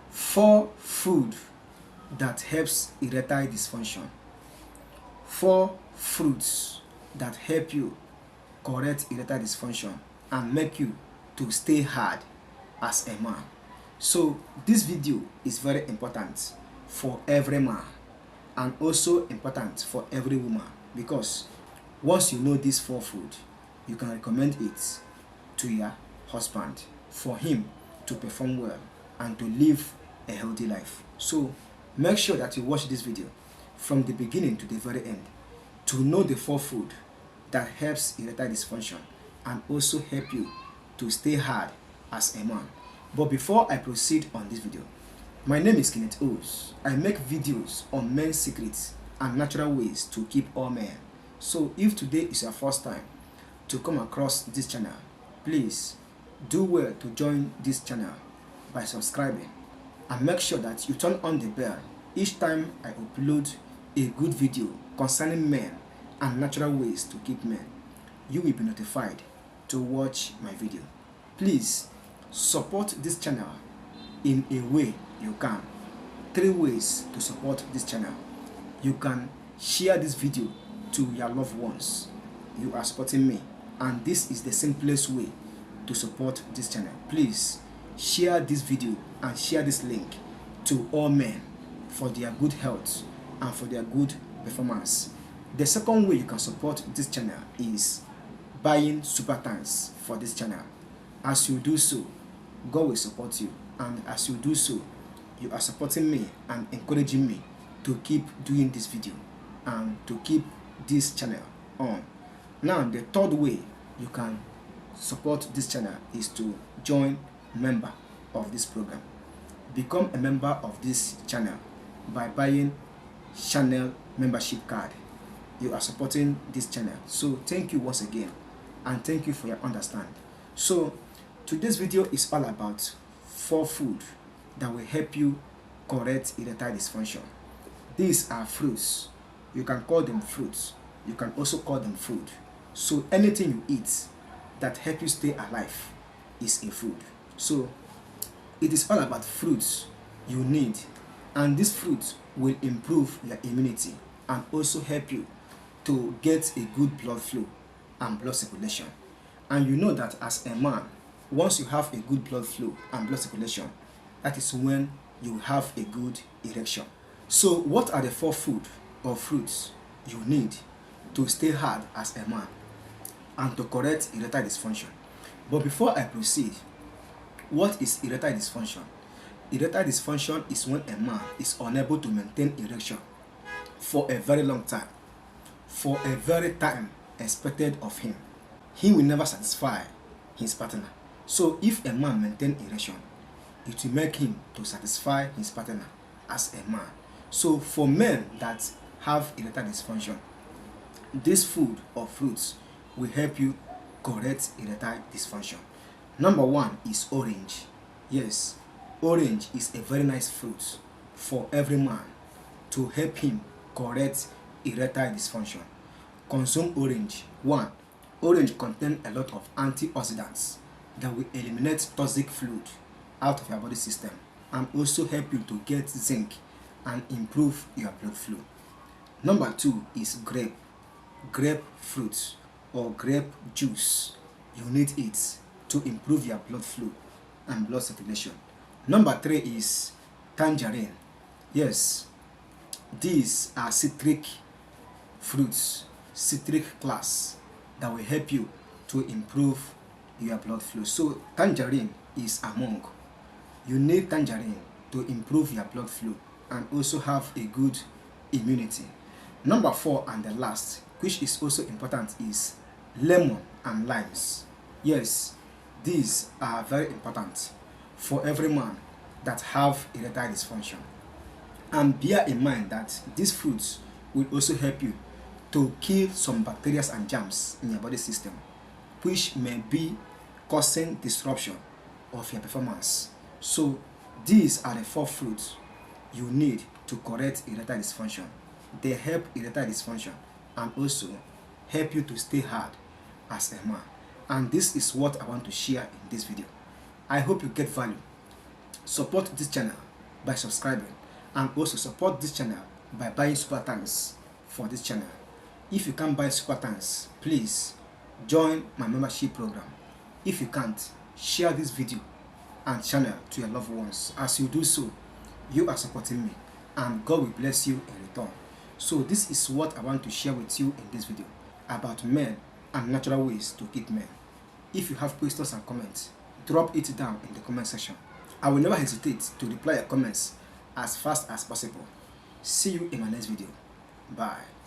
4 food that helps erectile dysfunction. 4 fruits that help you correct erectile dysfunction and make you to stay hard as a man. So this video is very important for every man and also important for every woman, because once you know this 4 food, you can recommend it to your husband for him to perform well and to live a healthy life. So make sure that you watch this video from the beginning to the very end to know the 4 food that helps erectile dysfunction and also help you to stay hard as a man. But before I proceed on this video, my name is Kenneth Os. I make videos on men's secrets and natural ways to keep all men. So if today is your first time to come across this channel, please do well to join this channel by subscribing and make sure that you turn on the bell each time I upload a good video concerning men and natural ways to keep men. You will be notified to watch my video. Please support this channel in a way you can. 3 ways to support this channel. You can share this video to your loved ones. You are supporting me, and this is the simplest way to support this channel. Please share this video and share this link to all men for their good health and for their good performance. The second way you can support this channel is buying super thanks for this channel. As you do so, God will support you, and as you do so, you are supporting me and encouraging me to keep doing this video and to keep this channel on. Now, the third way you can support this channel is to join member of this program. Become a member of this channel by buying channel membership card. You are supporting this channel. So thank you once again, and thank you for your understanding. So today's video is all about 4 food that will help you correct erectile dysfunction. These are fruits. You can call them fruits. You can also call them food. So anything you eat that help you stay alive is a food. So it is all about fruits you need, and these fruits will improve your immunity and also help you to get a good blood flow and blood circulation. And you know that as a man, once you have a good blood flow and blood circulation, that is when you have a good erection. So what are the 4 food or fruits you need to stay hard as a man and to correct erectile dysfunction? But before I proceed, what is erectile dysfunction? Erectile dysfunction is when a man is unable to maintain erection for a very long time, for a very time expected of him. He will never satisfy his partner. So if a man maintains erection, it will make him to satisfy his partner as a man. So for men that have erectile dysfunction, this food or fruits will help you correct erectile dysfunction. Number 1 is orange. Yes, orange is a very nice fruit for every man to help him correct erectile dysfunction. Consume orange. 1. Orange contains a lot of antioxidants that will eliminate toxic fluid out of your body system and also help you to get zinc and improve your blood flow. Number 2 is grape fruit or grape juice. You need it to improve your blood flow and blood circulation. Number 3 is tangerine. Yes, these are citric fruits, citric class, that will help you to improve your blood flow. So tangerine is among. You need tangerine to improve your blood flow and also have a good immunity. Number 4 and the last, which is also important, is lemon and limes. Yes, these are very important for every man that have erectile dysfunction. And bear in mind that these fruits will also help you to kill some bacteria and germs in your body system, which may be causing disruption of your performance. So these are the 4 fruits you need to correct erectile dysfunction. They help erectile dysfunction and also help you to stay hard as a man. And this is what I want to share in this video. I hope you get value. Support this channel by subscribing, and also support this channel by buying super thanks for this channel. If you can't buy super thanks, please join my membership program. If you can't, share this video and channel to your loved ones. As you do so, you are supporting me and God will bless you in return. So this is what I want to share with you in this video about men and natural ways to keep men. If you have questions and comments, drop it down in the comment section. I will never hesitate to reply your comments as fast as possible. See you in my next video. Bye.